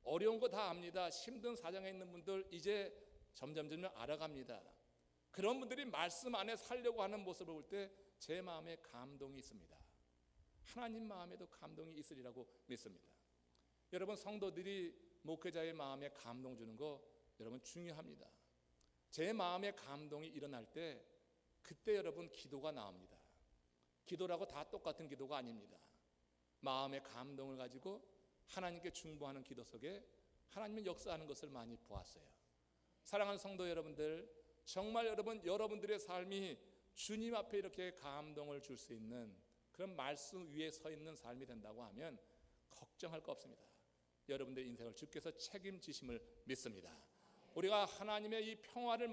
어려운 거 다 압니다. 힘든 사정에 있는 분들 이제 점점 알아갑니다. 그런 분들이 말씀 안에 살려고 하는 모습을 볼 때 제 마음에 감동이 있습니다. 하나님 마음에도 감동이 있으리라고 믿습니다. 여러분, 성도들이 목회자의 마음에 감동 주는 거 여러분 중요합니다. 제 마음에 감동이 일어날 때 그때 여러분 기도가 나옵니다. 기도라고 다 똑같은 기도가 아닙니다. 마음의 감동을 가지고 하나님께 중보하는 기도 속에 하나님은 역사하는 것을 많이 보았어요. 사랑하는 성도 여러분들, 정말 여러분들의 삶이 주님 앞에 이렇게 감동을 줄 수 있는 그런 말씀 위에 서 있는 삶이 된다고 하면 걱정할 거 없습니다. 여러분들의 인생을 주께서 책임지심을 믿습니다. 우리가 하나님의 이 평화를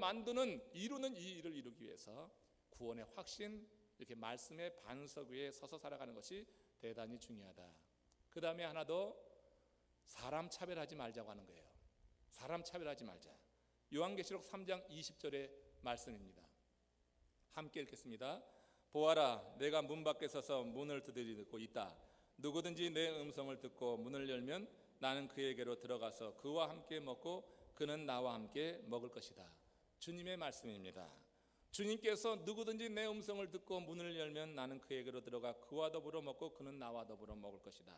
이루는 이 일을 이루기 위해서 구원의 확신, 이렇게 말씀의 반석 위에 서서 살아가는 것이 대단히 중요하다. 그 다음에 하나 더, 사람 차별하지 말자고 하는 거예요. 사람 차별하지 말자. 요한계시록 3장 20절의 말씀입니다. 함께 읽겠습니다. 보아라, 내가 문 밖에 서서 문을 두드리고 있다. 누구든지 내 음성을 듣고 문을 열면 나는 그에게로 들어가서 그와 함께 먹고 그는 나와 함께 먹을 것이다. 주님의 말씀입니다. 주님께서 누구든지 내 음성을 듣고 문을 열면 나는 그에게로 들어가 그와 더불어 먹고 그는 나와 더불어 먹을 것이다.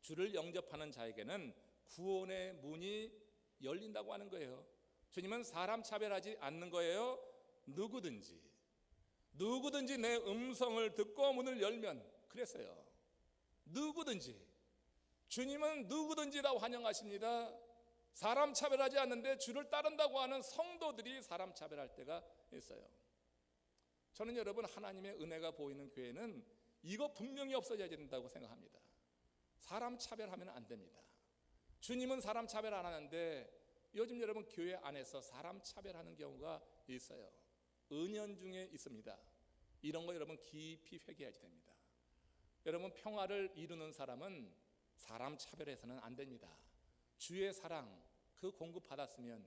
주를 영접하는 자에게는 구원의 문이 열린다고 하는 거예요. 주님은 사람 차별하지 않는 거예요. 누구든지 내 음성을 듣고 문을 열면, 그랬어요. 누구든지. 주님은 누구든지 다 환영하십니다. 사람 차별하지 않는데 주를 따른다고 하는 성도들이 사람 차별할 때가 있어요. 저는 여러분, 하나님의 은혜가 보이는 교회는 이거 분명히 없어져야 된다고 생각합니다. 사람 차별하면 안 됩니다. 주님은 사람 차별 안 하는데 요즘 여러분 교회 안에서 사람 차별하는 경우가 있어요. 은연중에 있습니다. 이런 거 여러분 깊이 회개해야지 됩니다. 여러분, 평화를 이루는 사람은 사람 차별해서는 안 됩니다. 주의 사랑, 그 공급 받았으면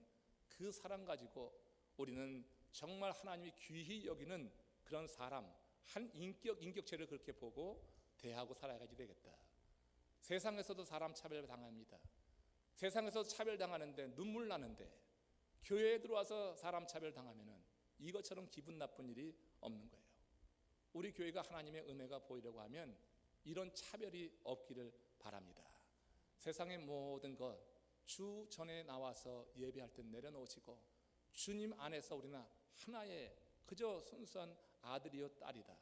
그 사랑 가지고 우리는 정말 하나님이 귀히 여기는 그런 사람, 한 인격체를 그렇게 보고 대하고 살아가야 되겠다. 세상에서도 사람 차별 당합니다. 세상에서 차별당하는데 눈물 나는데 교회에 들어와서 사람 차별당하면은 이것처럼 기분 나쁜 일이 없는 거예요. 우리 교회가 하나님의 은혜가 보이려고 하면 이런 차별이 없기를 바랍니다. 세상의 모든 것 주 전에 나와서 예배할 때 내려놓으시고 주님 안에서 우리는 하나의 그저 순수한 아들이요 딸이다.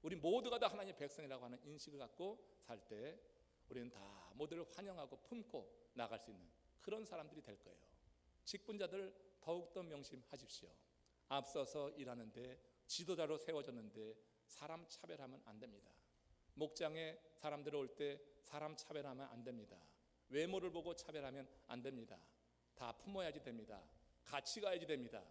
우리 모두가 다 하나님의 백성이라고 하는 인식을 갖고 살 때 우리는 다 모두를 환영하고 품고 나갈 수 있는 그런 사람들이 될 거예요. 직분자들 더욱더 명심하십시오. 앞서서 일하는데 지도자로 세워졌는데 사람 차별하면 안 됩니다. 목장에 사람들 올 때 사람 차별하면 안 됩니다. 외모를 보고 차별하면 안 됩니다. 다 품어야지 됩니다. 같이 가야지 됩니다.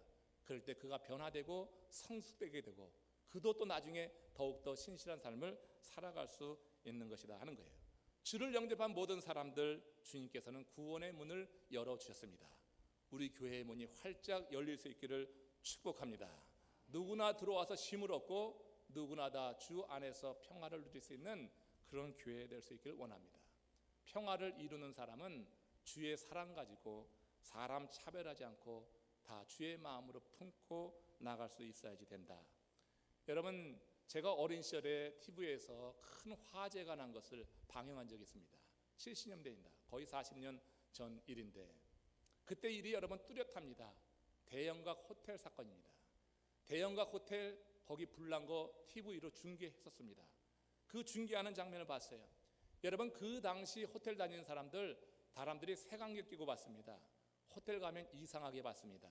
그럴 때 그가 변화되고 성숙되게 되고 그도 또 나중에 더욱더 신실한 삶을 살아갈 수 있는 것이다 하는 거예요. 주를 영접한 모든 사람들 주님께서는 구원의 문을 열어주셨습니다. 우리 교회의 문이 활짝 열릴 수 있기를 축복합니다. 누구나 들어와서 쉼을 얻고 누구나 다 주 안에서 평화를 누릴 수 있는 그런 교회 될 수 있기를 원합니다. 평화를 이루는 사람은 주의 사랑 가지고 사람 차별하지 않고 다 주의 마음으로 품고 나갈 수 있어야지 된다. 여러분, 제가 어린 시절에 TV에서 큰 화재가 난 것을 방영한 적이 있습니다. 70년대입니다. 거의 40년 전 일인데, 그때 일이 여러분 뚜렷합니다. 대형각 호텔 사건입니다. 대형각 호텔 거기 불난 거 TV로 중계했었습니다. 그 중계하는 장면을 봤어요. 여러분, 그 당시 호텔 다니는 사람들이 색안경 끼고 봤습니다. 호텔 가면 이상하게 봤습니다.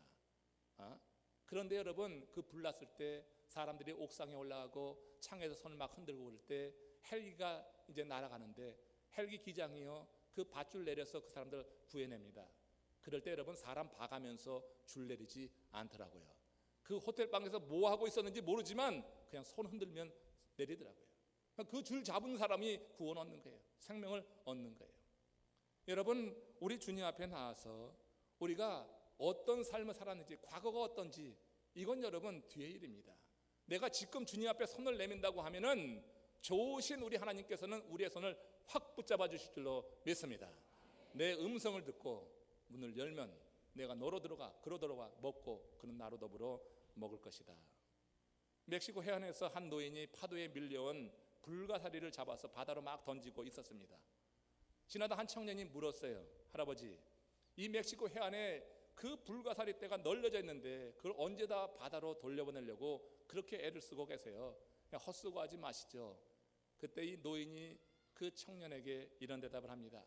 그런데 여러분, 그 불났을 때 사람들이 옥상에 올라가고 창에서 손을 막 흔들고 그럴 때 헬기가 이제 날아가는데 헬기 기장이요, 그 밧줄 내려서 그 사람들 구해냅니다. 그럴 때 여러분, 사람 봐가면서 줄 내리지 않더라고요. 그 호텔 방에서 뭐 하고 있었는지 모르지만 그냥 손 흔들면 내리더라고요. 그 줄 잡은 사람이 구원 얻는 거예요. 생명을 얻는 거예요. 여러분, 우리 주님 앞에 나와서 우리가 어떤 삶을 살았는지, 과거가 어떤지, 이건 여러분 뒤의 일입니다. 내가 지금 주님 앞에 손을 내민다고 하면은 좋으신 우리 하나님께서는 우리의 손을 확 붙잡아 주실 줄로 믿습니다. 내 음성을 듣고 문을 열면 내가 너로 들어가, 그로 들어와 먹고 그는 나로 더불어 먹을 것이다. 멕시코 해안에서 한 노인이 파도에 밀려온 불가사리를 잡아서 바다로 막 던지고 있었습니다. 지나다 한 청년이 물었어요. 할아버지, 이 멕시코 해안에 그 불가사리 떼가 널려져 있는데 그걸 언제 다 바다로 돌려보내려고 그렇게 애를 쓰고 계세요? 그냥 헛수고하지 마시죠. 그때 이 노인이 그 청년에게 이런 대답을 합니다.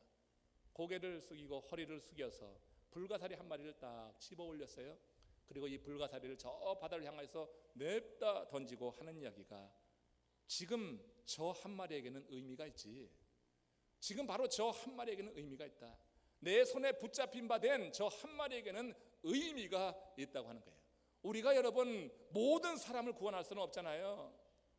고개를 숙이고 허리를 숙여서 불가사리 한 마리를 딱 집어 올렸어요. 그리고 이 불가사리를 저 바다를 향해서 냅다 던지고 하는 이야기가, 지금 저 한 마리에게는 의미가 있지. 지금 바로 저 한 마리에게는 의미가 있다. 내 손에 붙잡힌 바 된 저 한 마리에게는 의미가 있다고 하는 거예요. 우리가 여러분 모든 사람을 구원할 수는 없잖아요.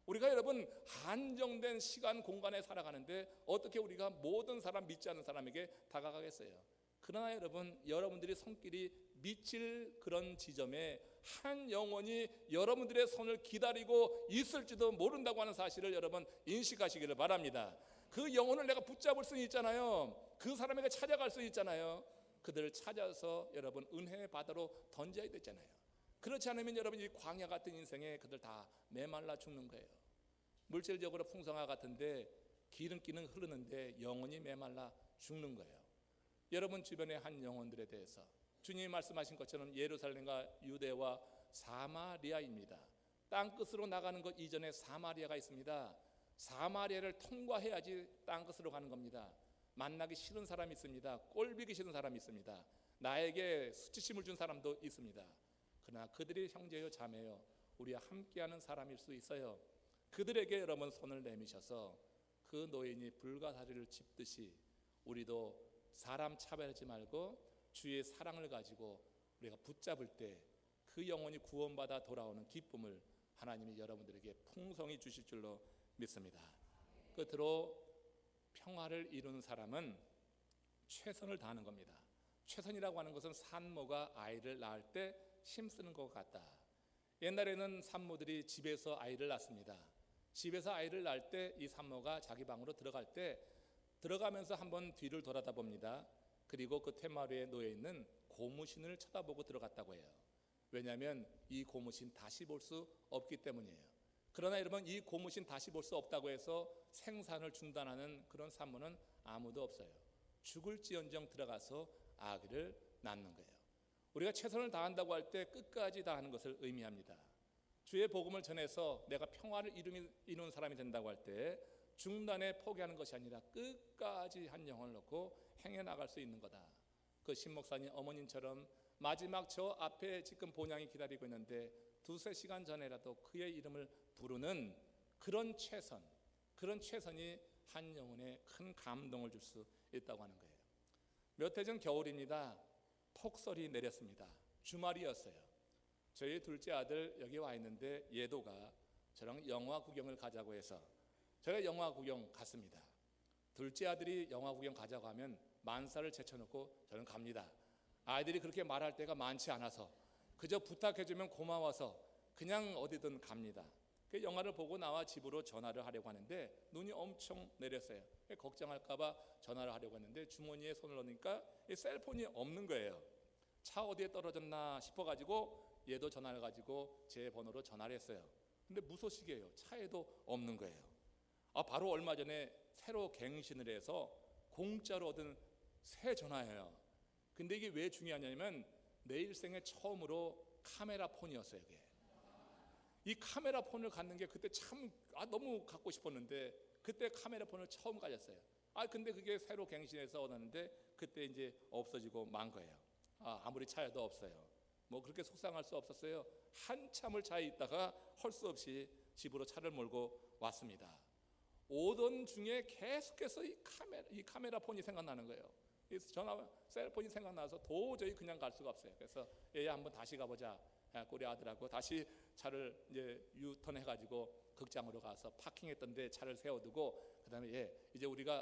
우리가 여러분 한정된 시간 공간에 살아가는데 어떻게 우리가 모든 사람, 믿지 않는 사람에게 다가가겠어요? 그러나 여러분, 여러분들이 손길이 미칠 그런 지점에 한 영혼이 여러분들의 손을 기다리고 있을지도 모른다고 하는 사실을 여러분 인식하시기를 바랍니다. 그 영혼을 내가 붙잡을 수 있잖아요. 그 사람에게 찾아갈 수 있잖아요. 그들을 찾아서 여러분 은혜의 바다로 던져야 되잖아요. 그렇지 않으면 여러분 이 광야 같은 인생에 그들 다 메말라 죽는 거예요. 물질적으로 풍성화 같은데 기름기는 흐르는데 영혼이 메말라 죽는 거예요. 여러분 주변의 한 영혼들에 대해서 주님이 말씀하신 것처럼 예루살렘과 유대와 사마리아입니다. 땅끝으로 나가는 것 이전에 사마리아가 있습니다. 사마리아를 통과해야지 땅끝으로 가는 겁니다. 만나기 싫은 사람이 있습니다. 꼴보기 싫은 사람이 있습니다. 나에게 수치심을 준 사람도 있습니다. 그러나 그들이 형제요 자매요 우리와 함께하는 사람일 수 있어요. 그들에게 여러분 손을 내미셔서 그 노인이 불가사리를 짚듯이 우리도 사람 차별하지 말고 주의 사랑을 가지고 우리가 붙잡을 때 그 영혼이 구원받아 돌아오는 기쁨을 하나님이 여러분들에게 풍성히 주실 줄로 믿습니다. 끝으로 평화를 이루는 사람은 최선을 다하는 겁니다. 최선이라고 하는 것은 산모가 아이를 낳을 때 힘쓰는 것 같다. 옛날에는 산모들이 집에서 아이를 낳습니다. 집에서 아이를 낳을 때 이 산모가 자기 방으로 들어갈 때 들어가면서 한번 뒤를 돌아다 봅니다. 그리고 그 테마루에 놓여 있는 고무신을 쳐다보고 들어갔다고 해요. 왜냐하면 이 고무신 다시 볼 수 없기 때문이에요. 그러나 여러분, 이 고무신 다시 볼 수 없다고 해서 생산을 중단하는 그런 산모는 아무도 없어요. 죽을지언정 들어가서 아기를 낳는 거예요. 우리가 최선을 다한다고 할 때 끝까지 다하는 것을 의미합니다. 주의 복음을 전해서 내가 평화를 이루는 사람이 된다고 할 때 중단에 포기하는 것이 아니라 끝까지 한 영혼을 놓고 행해 나갈 수 있는 거다. 그 신목사님 어머님처럼 마지막 저 앞에 지금 본향이 기다리고 있는데 두세 시간 전에라도 그의 이름을 부르는 그런 최선이 한 영혼에 큰 감동을 줄 수 있다고 하는 거예요. 몇 해 전 겨울입니다. 폭설이 내렸습니다. 주말이었어요. 저희 둘째 아들 여기 와 있는데 예도가 저랑 영화 구경을 가자고 해서 제가 영화 구경 갔습니다. 둘째 아들이 영화 구경 가자고 하면 만사를 제쳐놓고 저는 갑니다. 아이들이 그렇게 말할 때가 많지 않아서 그저 부탁해주면 고마워서 그냥 어디든 갑니다. 그 영화를 보고 나와 집으로 전화를 하려고 하는데 눈이 엄청 내렸어요. 걱정할까봐 전화를 하려고 했는데 주머니에 손을 넣으니까 셀폰이 없는 거예요. 차 어디에 떨어졌나 싶어가지고 얘도 전화를 가지고 제 번호로 전화를 했어요. 근데 무소식이에요. 차에도 없는 거예요. 바로 얼마 전에 새로 갱신을 해서 공짜로 얻은 새 전화예요. 근데 이게 왜 중요하냐면 내 일생에 처음으로 카메라 폰이었어요. 이게. 이 카메라 폰을 갖는 게 그때 참 너무 갖고 싶었는데 그때 카메라 폰을 처음 가졌어요. 근데 그게 새로 갱신해서 얻었는데 그때 이제 없어지고 만 거예요. 아무리 차여도 없어요. 뭐 그렇게 속상할 수 없었어요. 한참을 차에 있다가 할 수 없이 집으로 차를 몰고 왔습니다. 오던 중에 계속해서 이 카메라 폰이 생각나는 거예요. 이 전화 셀폰이 생각나서 도저히 그냥 갈 수가 없어요. 그래서 얘야 한번 다시 가보자. 우리 아들하고 다시 차를 이제 유턴 해가지고 극장으로 가서 파킹했던데 차를 세워두고 그다음에 이제 우리가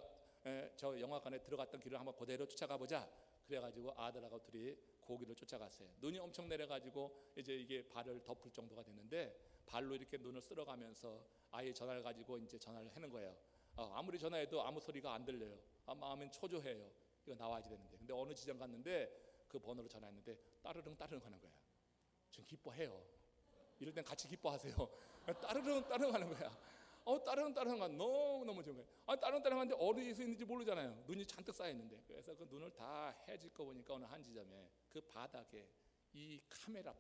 저 영화관에 들어갔던 길을 한번 그대로 쫓아가 보자. 그래가지고 아들하고 둘이 고기를 쫓아갔어요. 눈이 엄청 내려가지고 이제 이게 발을 덮을 정도가 됐는데 발로 이렇게 눈을 쓸어가면서 아예 전화를 가지고 이제 전화를 하는 거예요. 아무리 전화해도 아무 소리가 안 들려요. 마음은 초조해요. 이거 나와야지 되는데. 근데 어느 지점 갔는데 그 번호로 전화했는데 따르릉 하는 거야. 좀 기뻐해요. 이럴 땐 같이 기뻐하세요. 따르릉 하는 거야. 따르릉 하는 너무 좋은 거예요. 따르릉 하는데 어디서 있는지 모르잖아요. 눈이 잔뜩 쌓여있는데. 그래서 그 눈을 다 해질 거 보니까 어느 한 지점에 그 바닥에 이 카메라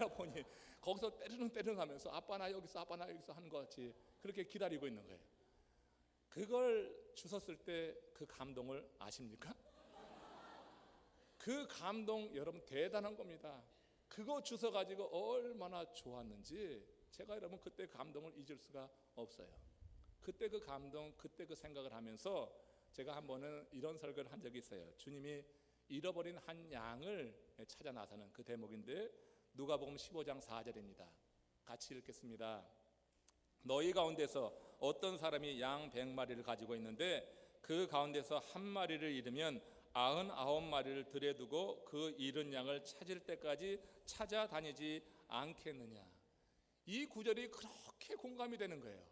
폰이 거기서 때르릉 하면서 아빠 나 여기서 하는 것 같이 그렇게 기다리고 있는 거예요. 그걸 주웠을 때 그 감동을 아십니까? 그 감동 여러분 대단한 겁니다. 그거 주워가지고 얼마나 좋았는지 제가 여러분 그때 감동을 잊을 수가 없어요. 그때 그 감동, 그때 그 생각을 하면서 제가 한 번은 이런 설교를 한 적이 있어요. 주님이 잃어버린 한 양을 찾아 나서는 그 대목인데 누가복음 15장 4절입니다. 같이 읽겠습니다. 너희 가운데서 어떤 사람이 양 100마리를 가지고 있는데 그 가운데서 한 마리를 잃으면 99마리를 들여두고 그 잃은 양을 찾을 때까지 찾아다니지 않겠느냐. 이 구절이 그렇게 공감이 되는 거예요.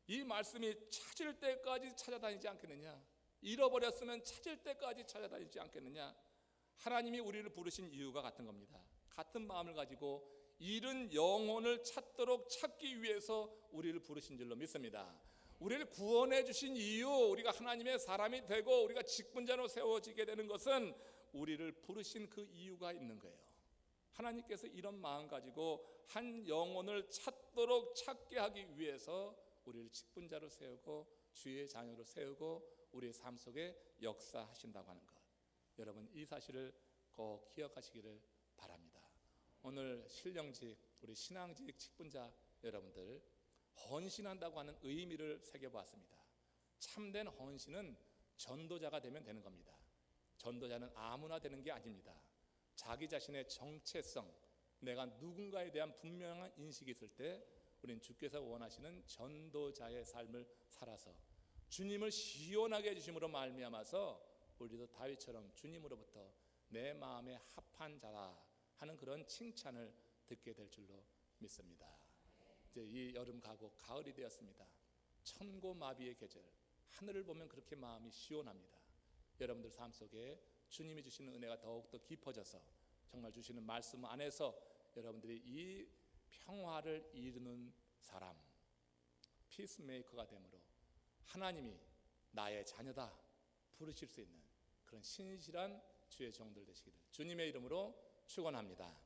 이 말씀이 찾을 때까지 찾아다니지 않겠느냐, 잃어버렸으면 찾을 때까지 찾아다니지 않겠느냐. 하나님이 우리를 부르신 이유가 같은 겁니다. 같은 마음을 가지고 잃은 영혼을 찾기 위해서 우리를 부르신 줄로 믿습니다. 우리를 구원해 주신 이유, 우리가 하나님의 사람이 되고 우리가 직분자로 세워지게 되는 것은 우리를 부르신 그 이유가 있는 거예요. 하나님께서 이런 마음 가지고 한 영혼을 찾게 하기 위해서 우리를 직분자로 세우고 주의 자녀로 세우고 우리의 삶 속에 역사하신다고 하는 것, 여러분 이 사실을 꼭 기억하시기를 바랍니다. 오늘 신령직, 우리 신앙직 직분자 여러분들, 헌신한다고 하는 의미를 새겨보았습니다. 참된 헌신은 전도자가 되면 되는 겁니다. 전도자는 아무나 되는 게 아닙니다. 자기 자신의 정체성, 내가 누군가에 대한 분명한 인식이 있을 때 우리는 주께서 원하시는 전도자의 삶을 살아서 주님을 시원하게 해주심으로 말미암아서 우리도 다윗처럼 주님으로부터 내 마음에 합한 자라 하는 그런 칭찬을 듣게 될 줄로 믿습니다. 이제 이 여름 가고 가을이 되었습니다. 천고마비의 계절, 하늘을 보면 그렇게 마음이 시원합니다. 여러분들 삶 속에 주님이 주시는 은혜가 더욱더 깊어져서 정말 주시는 말씀 안에서 여러분들이 이 평화를 이루는 사람, 피스메이커가 되므로 하나님이 나의 자녀다 부르실 수 있는 그런 신실한 주의 종들 되시기를 주님의 이름으로 축원합니다.